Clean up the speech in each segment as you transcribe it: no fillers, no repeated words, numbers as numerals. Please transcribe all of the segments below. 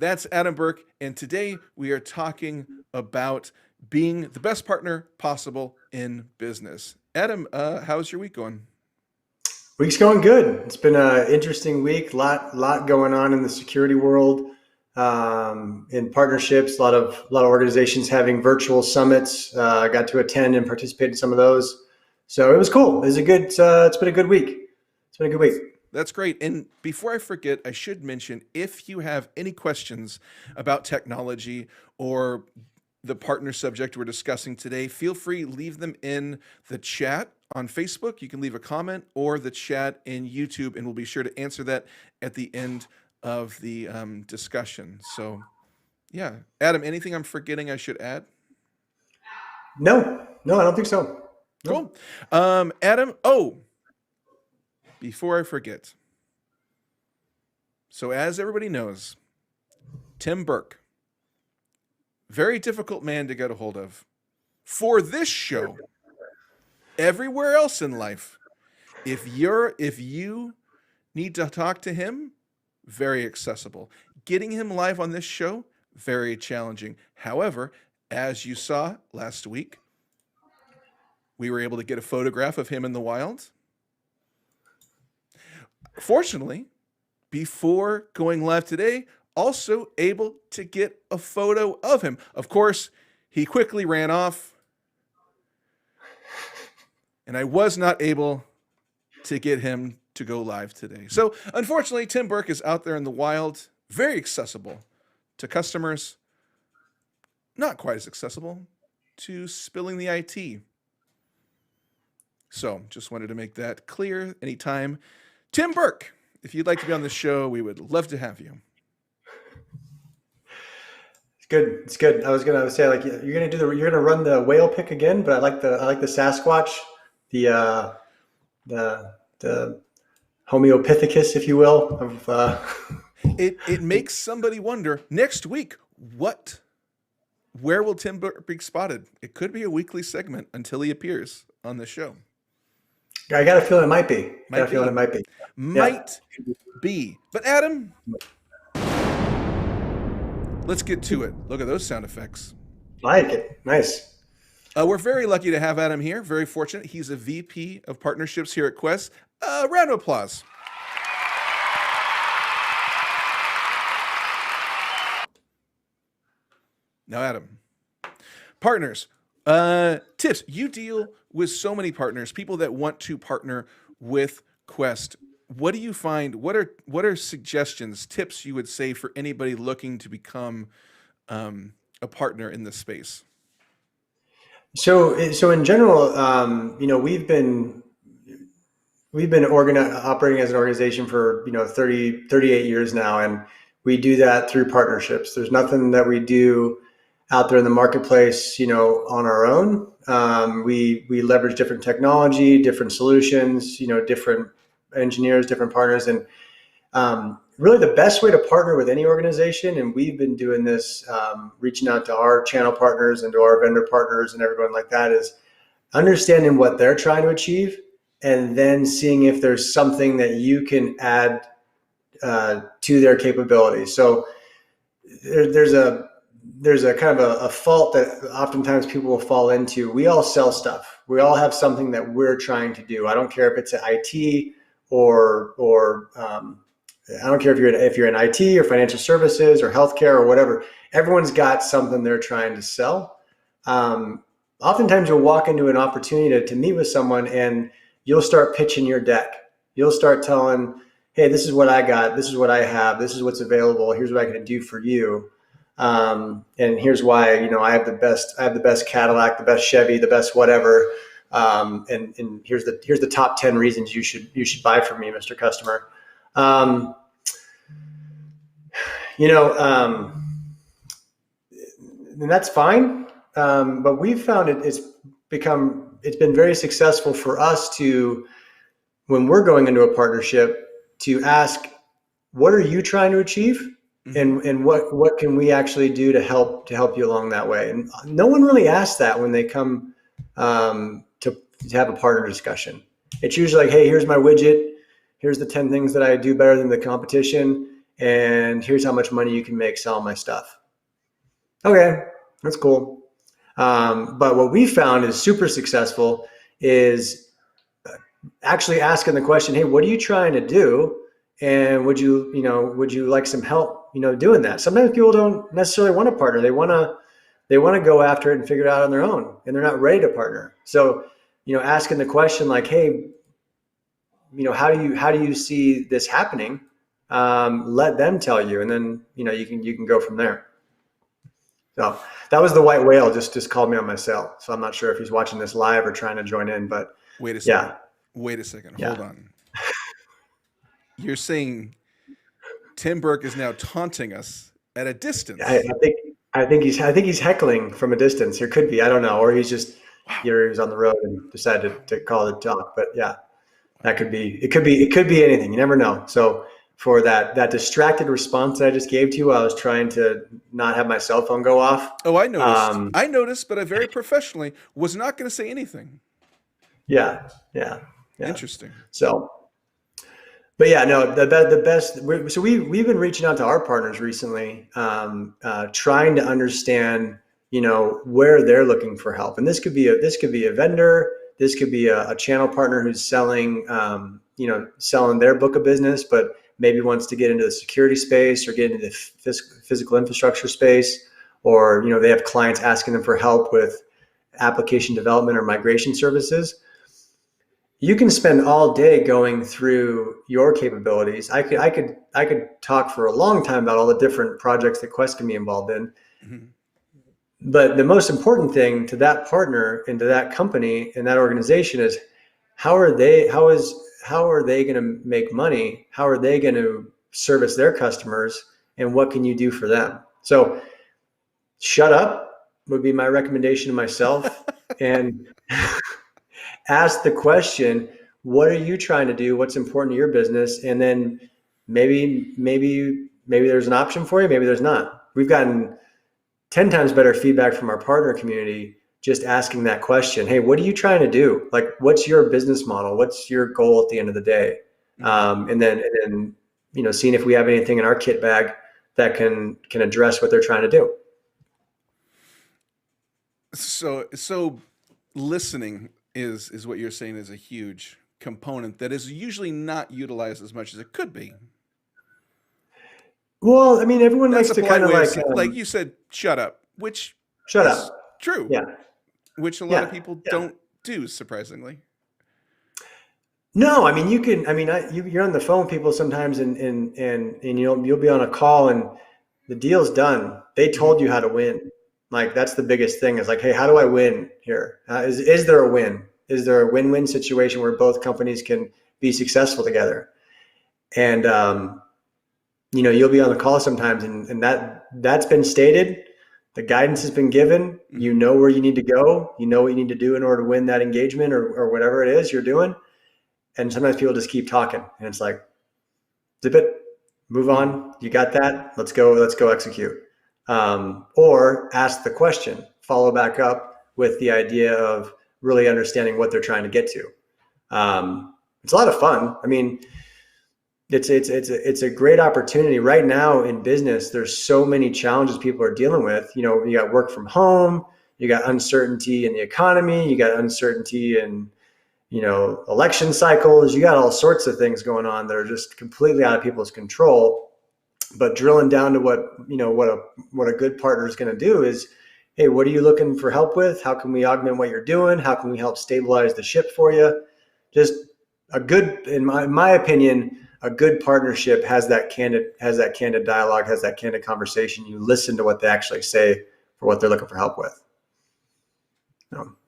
That's Adam Burke, and today we are talking about being the best partner possible in business. Adam, how's your week going? Week's going good. It's been an interesting week. Lot going on in the security world, in partnerships. A lot of organizations having virtual summits. I got to attend and participate in some of those, so it was cool. It was a good. It's been a good week. It's been a good week. That's great. And before I forget, I should mention if you have any questions about technology or the partner subject we're discussing today, feel free leave them in the chat on Facebook. You can leave a comment or the chat in YouTube, and we'll be sure to answer that at the end of the discussion. So, yeah, Adam, anything I'm forgetting I should add? No, no, I don't think so. Cool. No. Adam. Oh, before I forget. So, as everybody knows, Tim Burke, very difficult man to get a hold of for this show. Everywhere else in life, if you need to talk to him, very accessible. Getting him live on this show, very challenging. However, as you saw last week, we were able to get a photograph of him in the wild. Fortunately, before going live today, also able to get a photo of him. Of course, he quickly ran off, and I was not able to get him to go live today. So, unfortunately, Tim Burke is out there in the wild, very accessible to customers, not quite as accessible to spilling the IT. So, just wanted to make that clear. Anytime, Tim Burke, if you'd like to be on the show, we would love to have you. It's good. It's good. I was gonna say, like, you're gonna run the whale pick again, but I like the Sasquatch, the the Homeopithecus, if you will, of It makes somebody wonder next week where will Tim Burke be spotted? It could be a weekly segment until he appears on the show. I got a feeling it might be. Might Got a feeling be. it might be. Yeah. Might be. But Adam, let's get to it. Look at those sound effects. Like it. Nice. We're very lucky to have Adam here. Very fortunate. He's a VP of partnerships here at Quest. Round of applause. Now, Adam, partners, tips. You deal with so many partners, people that want to partner with Quest. What do you find? What are suggestions, tips you would say for anybody looking to become a partner in this space? So in general, we've been operating as an organization for 38 years now, and we do that through partnerships. There's nothing that we do out there in the marketplace, on our own. We leverage different technology, different solutions, different engineers, different partners, and really the best way to partner with any organization, and we've been doing this, reaching out to our channel partners and to our vendor partners and everyone like that, is understanding what they're trying to achieve and then seeing if there's something that you can add to their capabilities. So there's a kind of a fault that oftentimes people will fall into. We all sell stuff. We all have something that we're trying to do. I don't care if it's an IT or I don't care if you're in IT or financial services or healthcare or whatever. Everyone's got something they're trying to sell. Oftentimes you'll walk into an opportunity to meet with someone and you'll start pitching your deck. You'll start telling, hey, this is what I got. This is what I have. This is what's available. Here's what I can do for you. And here's why, I have the best Cadillac, the best Chevy, the best whatever. And here's the top 10 reasons you should buy from me, Mr. Customer. And that's fine. But we've found it's been very successful for us to, when we're going into a partnership, to ask, what are you trying to achieve? And what can we actually do to help you along that way? And no one really asks that when they come to have a partner discussion. It's usually like, hey, here's my widget. Here's the 10 things that I do better than the competition. and here's how much money you can make selling my stuff. Okay, that's cool. But what we found is super successful is actually asking the question, hey, what are you trying to do? And would you like some help, doing that? Sometimes people don't necessarily want to partner. They want to go after it and figure it out on their own, and they're not ready to partner. So, asking the question like, hey, how do you see this happening? Let them tell you, and then you can go from there. So that was the white whale just called me on my cell. So I'm not sure if he's watching this live or trying to join in, but Wait a second. yeah, Wait a second. Hold yeah. on. You're saying Tim Burke is now taunting us at a I, distance. I think I think he's heckling from a distance. Or could be, I don't know, or he's just Wow. he was on the road and decided Wow. to call it talk. But yeah, that Wow. could be. It could be anything. You never know. So for that distracted response that I just gave to you, I was trying to not have my cell phone go off. Oh, I noticed. Um, I noticed, but I very professionally was not going to say anything. yeah, yeah, yeah. Interesting. So. But yeah, no, the best. So we've been reaching out to our partners recently, trying to understand, where they're looking for help. And this could be a vendor, this could be a channel partner who's selling, selling their book of business, but maybe wants to get into the security space or get into the physical infrastructure space, or they have clients asking them for help with application development or migration services. You can spend all day going through your capabilities. I could talk for a long time about all the different projects that Quest can be involved in. Mhm. But the most important thing to that partner and to that company and that organization is how are they going to make money? How are they going to service their customers? And what can you do for them? So shut up would be my recommendation to myself, and ask the question, what are you trying to do? What's important to your business? And then maybe there's an option for you, maybe there's not. We've gotten 10 times better feedback from our partner community just asking that question. Hey, what are you trying to do? Like, what's your business model? What's your goal at the end of the day? Mhm. And then seeing if we have anything in our kit bag that can address what they're trying to do. So listening is what you're saying is a huge component that is usually not utilized as much as it could be. Well, I mean, everyone That's likes a to kind polite of way of like, saying, like you said, shut up, which shut is up. true, Yeah, which a lot of yeah, people yeah. don't do, surprisingly. No, I mean you can. I mean, you're on the phone with people sometimes, and you'll be on a call, and the deal's done. They Mhm. told you how to win. Like that's the biggest thing. Is like, hey, how do I win here? Is there a win? Is there a win-win situation where both companies can be successful together? And you'll be on the call sometimes, and that's been stated. The guidance has been given. You Mhm. know where you need to go. You know what you need to do in order to win that engagement, or whatever it is you're doing. And sometimes people just keep talking, and it's like, zip it, move Mhm. on. You got that? Let's go execute. Or ask the question, follow back up with the idea of really understanding what they're trying to get to. It's a lot of fun. I mean, it's a great opportunity right now in business. There's so many challenges people are dealing with. You got work from home, you got uncertainty in the economy, you got uncertainty in election cycles. You got all sorts of things going on that are just completely out of people's control. But drilling down to what a good partner is going to do is, hey, what are you looking for help with? How can we augment what you're doing? How can we help stabilize the ship for you? Just in my opinion, a good partnership has that candid dialogue, has that candid conversation. You listen to what they actually say for what they're looking for help with. Um,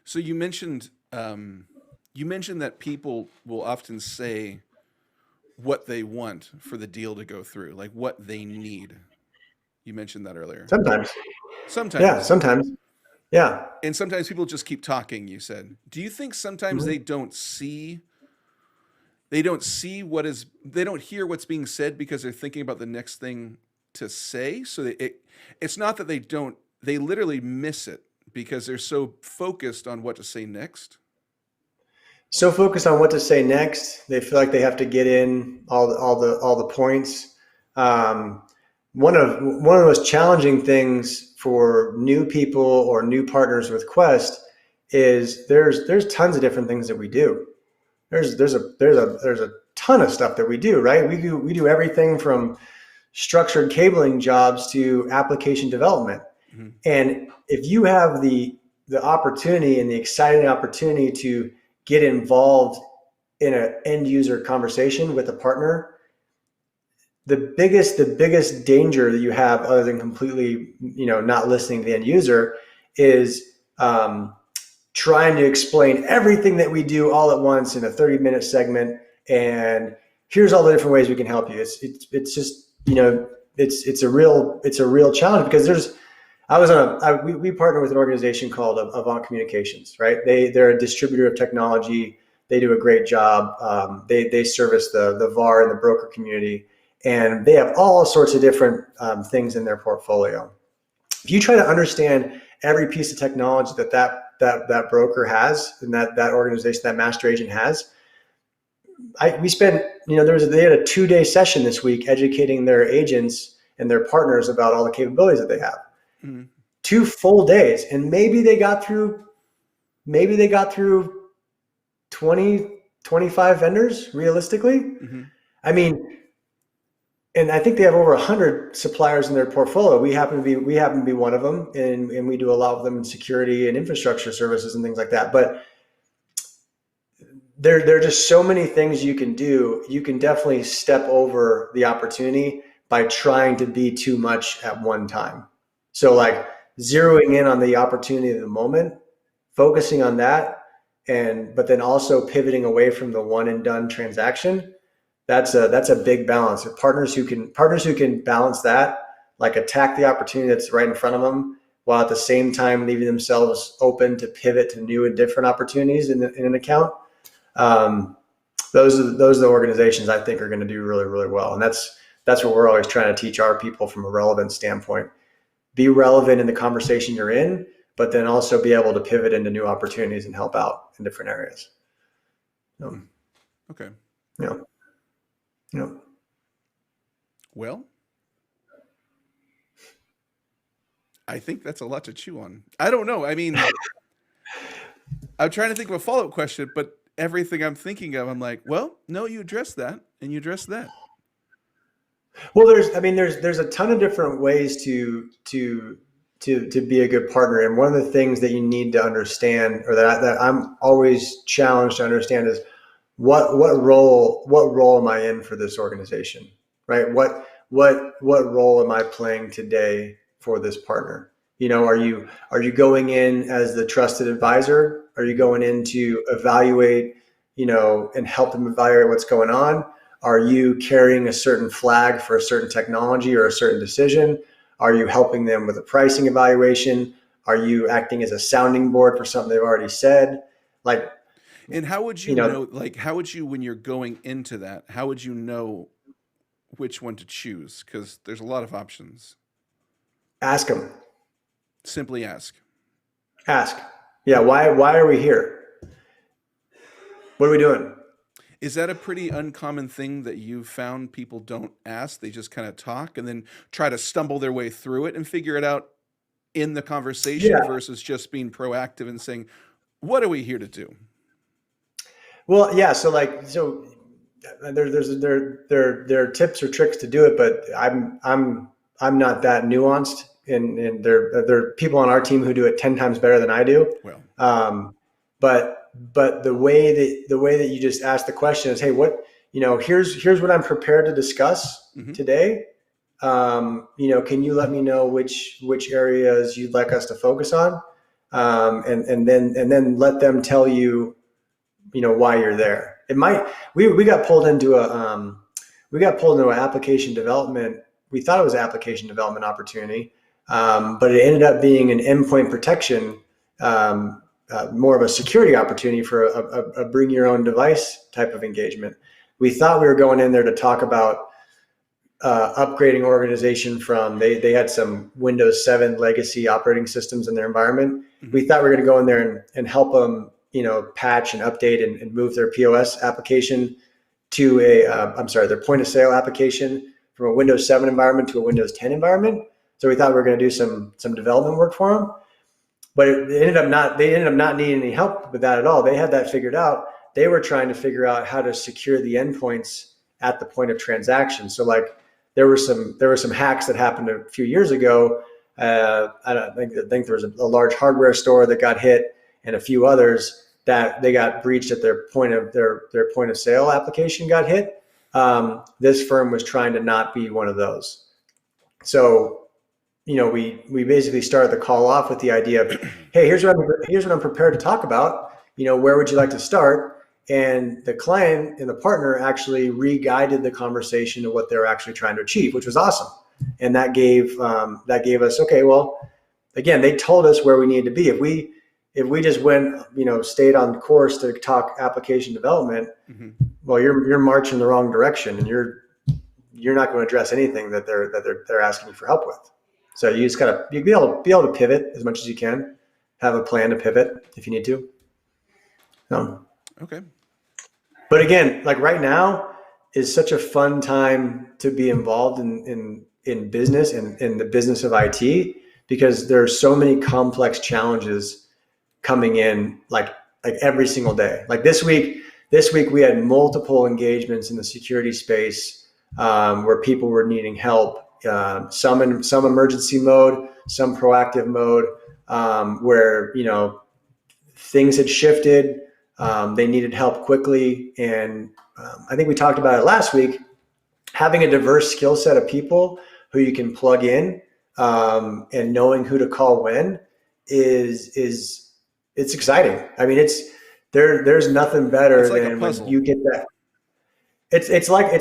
So you mentioned that people will often say what they want for the deal to go through, like what they need. You mentioned that earlier. sometimes, yeah, Sometimes. sometimes, yeah. And sometimes people just keep talking, you said. Do you think sometimes Mhm. they don't see they don't hear what's being said because they're thinking about the next thing to say? So it's not that they literally miss it because they're so focused on what to say next. So focused on what to say next, they feel like they have to get in all the points. Um, one of the most challenging things for new people or new partners with Quest is there's tons of different things that we do. There's a ton of stuff that we do, right? We do everything from structured cabling jobs to application development. Mhm. And if you have the opportunity and the exciting opportunity to get involved in an end user conversation with a partner, the biggest danger that you have, other than completely not listening to the end user, is trying to explain everything that we do all at once in a 30-minute segment. And here's all the different ways we can help you. It's just it's a real challenge, because we partner with an organization called Avant Communications, right? They're a distributor of technology. They do a great job. They service the VAR and the broker community, and they have all sorts of different things in their portfolio. If you try to understand every piece of technology that broker has, and that organization, that master agent has, we spent, they had a 2-day session this week educating their agents and their partners about all the capabilities that they have. Mhm. 2 full days, and maybe they got through 20, 25 vendors realistically. Mhm. I mean, and I think they have over 100 suppliers in their portfolio. We happen to be one of them, and we do a lot of them in security and infrastructure services and things like that. But there are just so many things you can do. You can definitely step over the opportunity by trying to be too much at one time. So, like, zeroing in on the opportunity of the moment, focusing on that, but then also pivoting away from the one and done transaction. That's a big balance. Partners who can balance that, like attack the opportunity that's right in front of them, while at the same time leaving themselves open to pivot to new and different opportunities in an account. Um, those are the organizations I think are going to do really, really well. And that's what we're always trying to teach our people from a relevance standpoint. Be relevant in the conversation you're in, but then also be able to pivot into new opportunities and help out in different areas. Okay. Yeah. Yeah. Well, I think that's a lot to chew on. I don't know. I mean, I'm trying to think of a follow-up question, but everything I'm thinking of, I'm like, well, no, you addressed that and you addressed that. Well, there's a ton of different ways to be a good partner, and one of the things that you need to understand, or that I'm always challenged to understand, is what role am I in for this organization, right? What role am I playing today for this partner? Are you going in as the trusted advisor? Are you going in to evaluate, and help them evaluate what's going on? Are you carrying a certain flag for a certain technology or a certain decision? Are you helping them with a pricing evaluation? Are you acting as a sounding board for something they've already said? Like, And how would you you know, know, like, how would you, when you're going into that, how would you know which one to choose? Because there's a lot of options. ask them. Simply ask. Ask. Yeah, why are we here? What are we doing? Is that a pretty uncommon thing that you've found people don't ask? They just kind of talk and then try to stumble their way through it and figure it out in the conversation Yeah. versus just being proactive and saying, what are we here to do? Well, yeah. There are tips or tricks to do it, but I'm not that nuanced, and there are people on our team who do it 10 times better than I do. Well, But the way that you just ask the question is, hey, here's what I'm prepared to discuss mhm. today. Can you let me know which areas you'd like us to focus on, and then let them tell you, why you're there. It might we got pulled into an application development. We thought it was an application development opportunity, but it ended up being an endpoint protection, more of a security opportunity for a bring your own device type of engagement. We thought we were going in there to talk about upgrading organization from, they had some Windows 7 legacy operating systems in their environment. Mhm. We thought we were going to go in there and help them, patch and update and move their POS application to their point of sale application from a Windows 7 environment to a Windows 10 environment. So we thought we were going to do some development work for them, but they ended up not needing any help with that at all. They had that figured out. They were trying to figure out how to secure the endpoints at the point of transaction. So like there were some hacks that happened a few years ago. I think there was a large hardware store that got hit, and a few others that they got breached at their point of sale application got hit. This firm was trying to not be one of those. So we basically started the call off with the idea of, hey, here's what I'm prepared to talk about. Where would you like to start? And the client and the partner actually re-guided the conversation to what they were actually trying to achieve, which was awesome. And that gave us, okay, well, again, they told us where we needed to be. If we just went, stayed on course to talk application development, mm-hmm. well, you're marching the wrong direction, and you're not going to address anything that they're asking you for help with. So you just gotta be able to pivot as much as you can. Have a plan to pivot if you need to. Okay. But again, like right now is such a fun time to be involved in business and in the business of IT, because there's so many complex challenges coming in like every single day. Like this week we had multiple engagements in the security space where people were needing help. Some in some emergency mode, some proactive mode, where things had shifted. They needed help quickly, and I think we talked about it last week. Having a diverse skill set of people who you can plug in, and knowing who to call when is it's exciting. I mean, there's nothing better than when you get that. It's like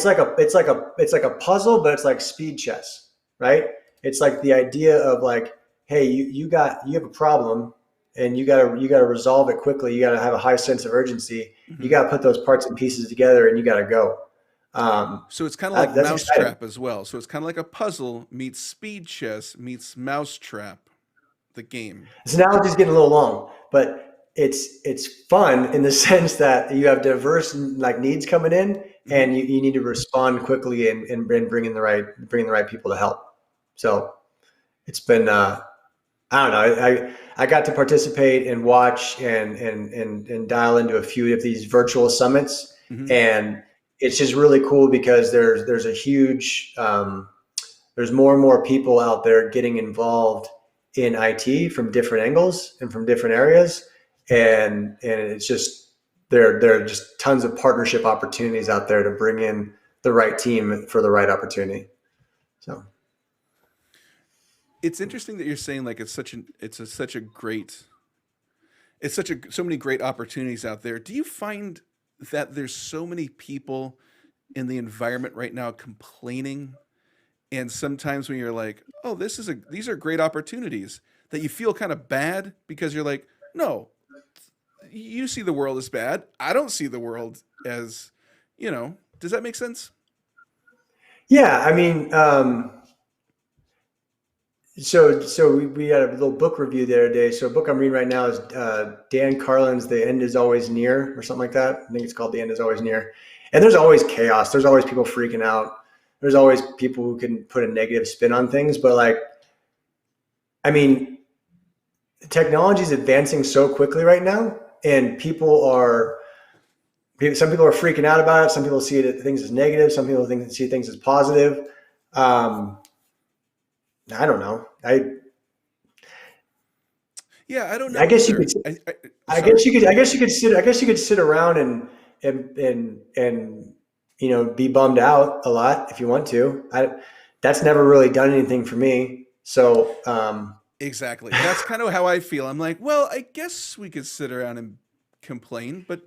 a puzzle, but it's like speed chess, right? It's like the idea of like, hey, you have a problem, and you gotta resolve it quickly. You gotta have a high sense of urgency. Mm-hmm. You gotta put those parts and pieces together, and you gotta go. So it's kind of like Mousetrap as well. So it's kind of like a puzzle meets speed chess meets Mousetrap, the game. This analogy's getting a little long, but it's fun in the sense that you have diverse like needs coming in, and you need to respond quickly and bring in the right people to help. So it's been I don't know. I got to participate and watch and dial into a few of these virtual summits, mm-hmm. and it's just really cool because there's a huge there's more and more people out there getting involved in IT from different angles and from different areas, and it's just there are just tons of partnership opportunities out there to bring in the right team for the right opportunity. So it's interesting that you're saying like so many great opportunities out there. Do you find that there's so many people in the environment right now complaining, and sometimes when you're like, oh, these are great opportunities, that you feel kind of bad because you're like, no, you see the world as bad. I don't see the world as, does that make sense? Yeah. I mean, so we had a little book review the other day. So a book I'm reading right now is Dan Carlin's The End Is Always Near, or something like that. I think it's called The End Is Always Near. And there's always chaos. There's always people freaking out. There's always people who can put a negative spin on things. But like, I mean, technology is advancing so quickly right now, and some people are freaking out about it. Some people see things as negative. Some people see things as positive. I don't know. I don't know. I guess you could. I guess you could sit around and be bummed out a lot if you want to. That's never really done anything for me. So exactly. That's kind of how I feel. I'm like, well, I guess we could sit around and complain, but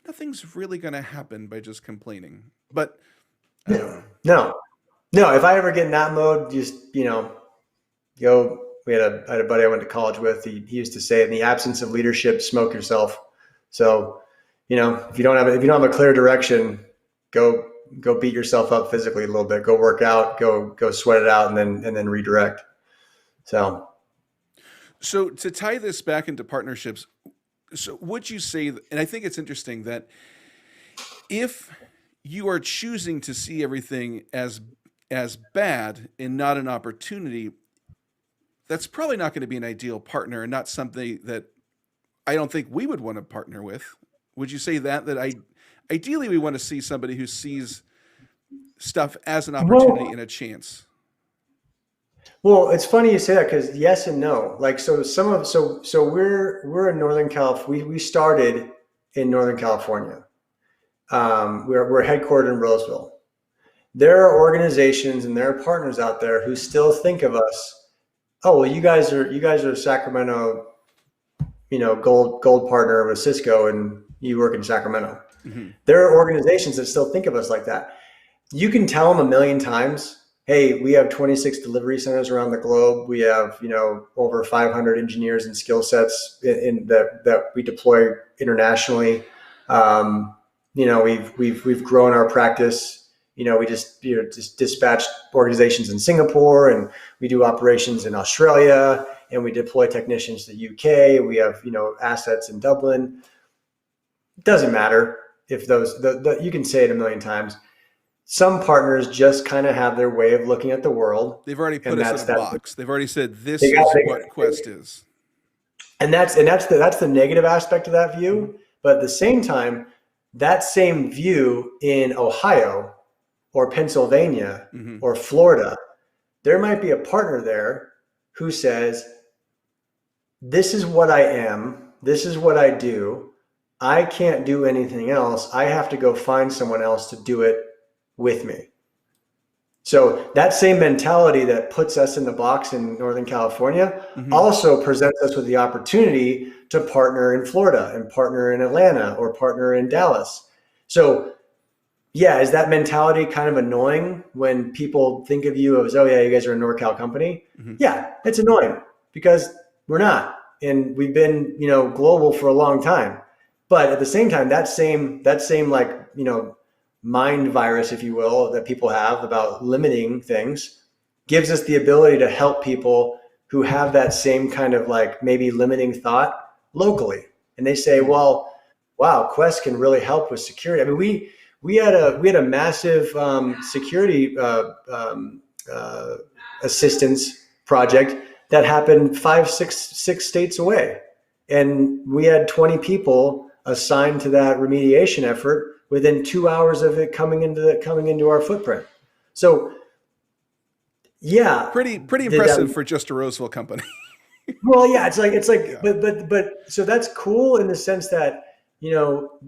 nothing's really going to happen by just complaining. But I don't know. No, if I ever get in that mode, just, go. I had a buddy I went to college with. He used to say, in the absence of leadership, smoke yourself. So, if you don't have a clear direction, go beat yourself up physically a little bit. Go work out, go sweat it out, and then redirect. So to tie this back into partnerships, so would you say, and I think it's interesting that if you are choosing to see everything as as bad and not an opportunity, that's probably not going to be an ideal partner and not something that I don't think we would want to partner with. Would you say that ideally we want to see somebody who sees stuff as an opportunity Well, and a chance? well, it's funny you say that because yes and no. Like so, we're in Northern California. We started in Northern California. We're headquartered in Roseville. There are organizations and there are partners out there who still think of us. Oh well, you guys are Sacramento, gold partner with Cisco, and you work in Sacramento. Mm-hmm. There are organizations that still think of us like that. You can tell them a million times, hey, we have 26 delivery centers around the globe. We have, over 500 engineers and skill sets that we deploy internationally. We've grown our practice. We just dispatched organizations in Singapore, and we do operations in Australia, and we deploy technicians to the UK. We have, assets in Dublin. It doesn't matter if you can say it a million times. Some partners just kind of have their way of looking at the world, They've already put and us in a that's box. They've already said they this got, is they what Quest is. that's the negative aspect of that Mm-hmm. view. But at the same time, that same view in Ohio or Pennsylvania Mm-hmm. or Florida, there might be a partner there who says, "This is what I am. This is what I do. I can't do anything else. I have to go find someone else to do it with me." So that same mentality that puts us in the box in Northern California Mm-hmm. also presents us with the opportunity to partner in Florida and partner in Atlanta or partner in Dallas. So yeah, is that mentality kind of annoying when people think of you as, oh yeah, you guys are a NorCal company? Mm-hmm. Yeah, it's annoying because we're not. And we've been, global for a long time. But at the same time, that same like, mind virus, if you will, that people have about limiting things gives us the ability to help people who have that same kind of like maybe limiting thought locally. And they say, Mm-hmm. well, wow, Quest can really help with security. I mean, we had a massive security assistance project that happened six states away, and we had 20 people assigned to that remediation effort within 2 hours of it coming into our footprint. So yeah, Pretty did that. impressive for just a Roseville company. Well, yeah, it's like, Yeah. but so that's cool in the sense that you know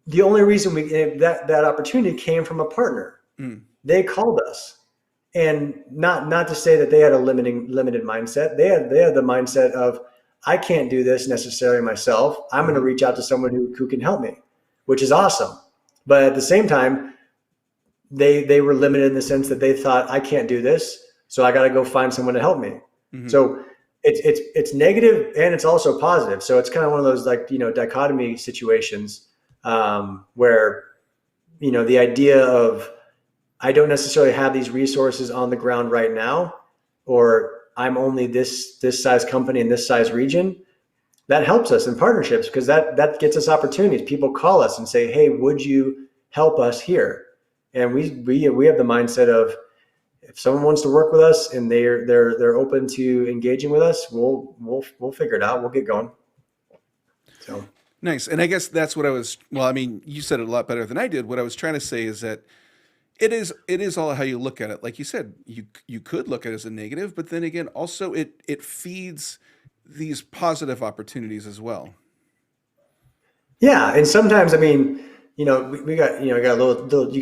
the only reason that opportunity came from a partner. Mm. They called us, and not to say that they had a limited mindset. They had the mindset of, I can't do this necessarily myself. I'm going to Mm-hmm. reach out to someone who can help me, which is awesome. But at the same time, they were limited in the sense that they thought, I can't do this, so I got to go find someone to help me. Mm-hmm. So it's negative and it's also positive. So it's kind of one of those like dichotomy situations where the idea of, I don't necessarily have these resources on the ground right now, or I'm only this size company in this size region. That helps us in partnerships because that gets us opportunities. People call us and say, "Hey, would you help us here?" And we have the mindset of, if someone wants to work with us and they're open to engaging with us, we'll figure it out. We'll get going. So Nice. And I guess that's what I was. Well, I mean, you said it a lot better than I did. What I was trying to say is that it is all how you look at it. Like you said, you could look at it as a negative, but then again, also it feeds these positive opportunities as well. yeah, and sometimes I mean, we got got a little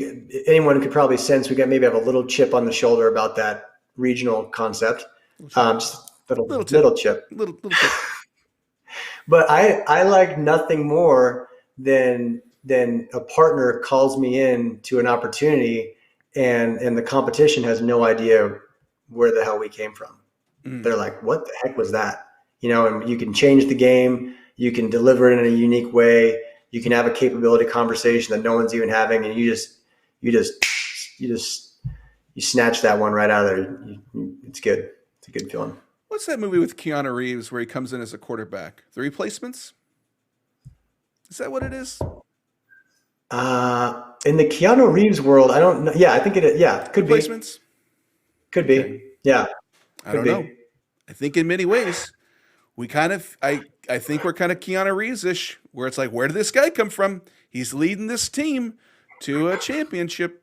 anyone could probably sense we got maybe have a little chip on the shoulder about that regional concept, Little chip, just little little tip, little chip. little tip. But I like nothing more than a partner calls me in to an opportunity, and the competition has no idea where the hell we came from. Mm, They're like, what the heck was that? And you can change the game, you can deliver it in a unique way, you can have a capability conversation that no one's even having, and you just you just you snatch that one right out of there. It's good. It's a good feeling. what's that movie with Keanu Reeves where he comes in as a quarterback? The Replacements? Is that what it is? In the Keanu Reeves world, I don't know. Yeah, I think it. Yeah, could be. Replacements? Could Okay. be. Yeah, I could don't know. be. I think in many ways, we kind of, I think we're kind of Keanu Reeves-ish, where it's like, where did this guy come from? He's leading this team to a championship.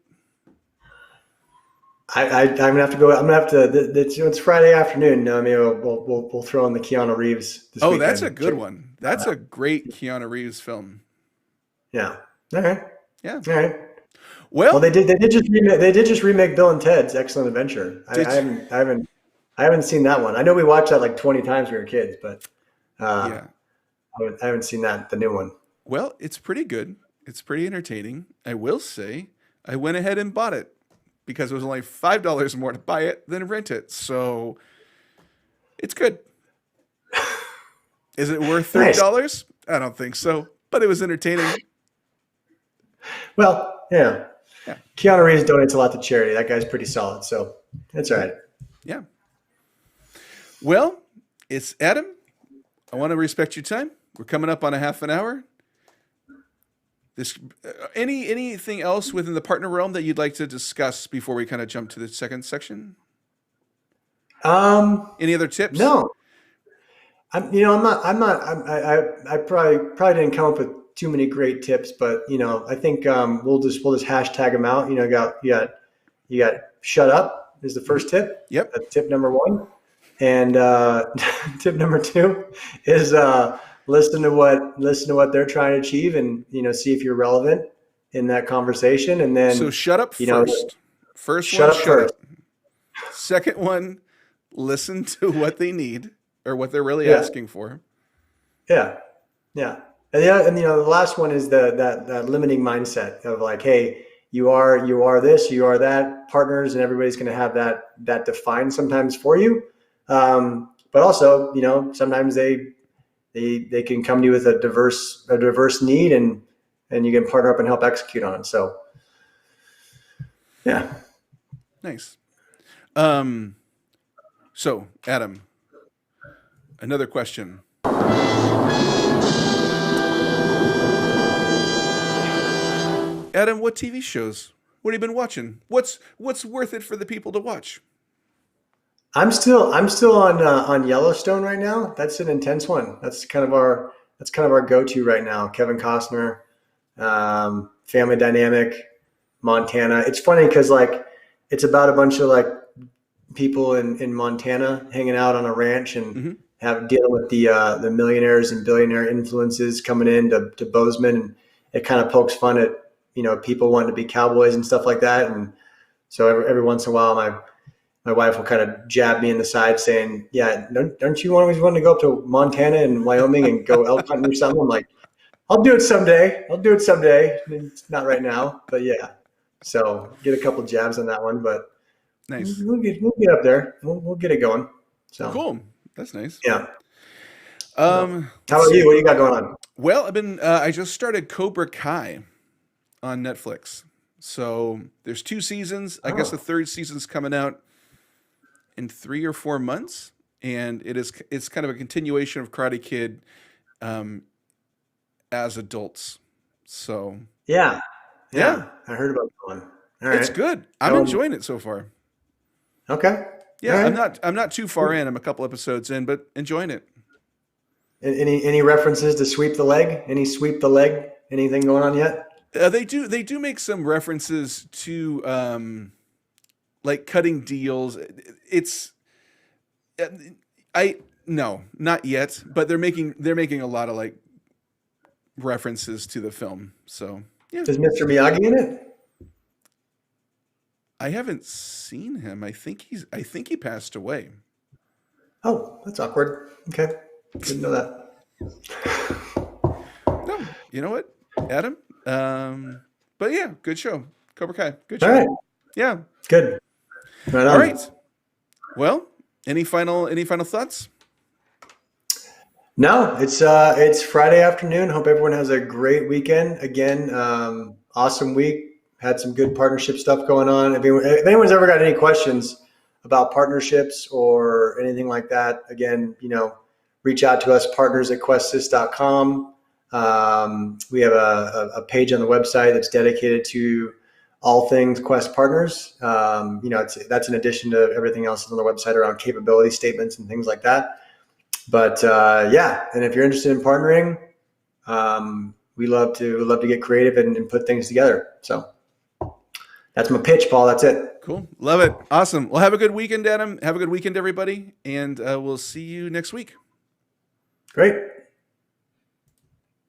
I'm gonna have to go. I'm gonna have to. It's Friday afternoon. I mean, we'll throw in the Keanu Reeves this Oh, that's a weekend. good Check. one. That's a great Keanu Reeves film. Yeah. All right. Yeah. All right. Well, Well, they did just remake Bill and Ted's Excellent Adventure. did I haven't seen that one. I know we watched that like 20 times when we were kids, but uh, yeah. I haven't seen the new one. Well, it's pretty good. It's pretty entertaining. I will say, I went ahead and bought it because it was only $5 more to buy it than rent it. So it's good. Is it worth Nice. $30? I don't think so, but it was entertaining. Well, yeah. Yeah. Keanu Reeves donates a lot to charity. That guy's pretty solid, so it's all right. Yeah. Well, it's Adam. I want to respect your time. We're coming up on a half an hour. This anything else within the partner realm that you'd like to discuss before we kind of jump to the second section? Any other tips? No, I probably didn't come up with too many great tips, but I think we'll just hashtag them out. You got shut up is the first tip. Yep. That's tip number one, and tip number two is listen to what they're trying to achieve, and see if you're relevant in that conversation, and then So shut up first. First shut one, up shut first. up. Second one, listen to what they need or what they're really Yeah. asking for. Yeah, yeah, and the last one is that limiting mindset of like, hey, you are this, you are that. Partners and everybody's going to have that defined sometimes for you, but also sometimes they can come to you with a diverse need, and you can partner up and help execute on it. So yeah. Nice. So Adam, another question. Adam, what TV shows? What have you been watching? What's worth it for the people to watch? I'm still on Yellowstone right now. That's an intense one. That's kind of our go-to right now. Kevin Costner, family dynamic, Montana. It's funny because like it's about a bunch of like people in Montana hanging out on a ranch and Mm-hmm. dealing with the millionaires and billionaire influences coming in to Bozeman, and it kind of pokes fun at people wanting to be cowboys and stuff like that. And so every once in a while, my wife will kind of jab me in the side saying, yeah, don't you always want to go up to Montana and Wyoming and go elk hunting or something? I'm like, I'll do it someday. It's not right now, but yeah. So get a couple jabs on that one, but Nice. we'll get up there. We'll get it going. So Cool. That's nice. yeah. Um, How about you? What do you got going on? well, I just started Cobra Kai on Netflix. So there's 2 seasons. I guess Oh. the third season's coming out in 3 or 4 months, and it's kind of a continuation of Karate Kid as adults. So Yeah. yeah, I heard about that one. All it's right. good. I'm enjoying it so far. Okay. Yeah, All right. I'm not too far in. I'm a couple episodes in, but enjoying it. Any references to sweep the leg? Any sweep the leg? Anything going on yet? They do make some references to like cutting deals. It's I no, not yet, but they're making a lot of like references to the film. So yeah, Is Mr. Miyagi in it? I haven't seen him. I think he passed away. Oh, that's awkward. Okay. Didn't know that. No, you know what, Adam? But yeah, good show, Cobra Kai. Good All show. right. Yeah. Good. Right on. All right. Well, any final thoughts? No, it's Friday afternoon. Hope everyone has a great weekend. Again, awesome week. Had some good partnership stuff going on. If anyone's ever got any questions about partnerships or anything like that, again, reach out to us, partners@questsys.com. We have a page on the website that's dedicated to all things Quest partners. That's in addition to everything else on the website around capability statements and things like that. But and if you're interested in partnering, we love to get creative and put things together. So that's my pitch, Paul. That's it. Cool. Love it. Awesome. Well, have a good weekend, Adam. Have a good weekend, everybody. And we'll see you next week. Great.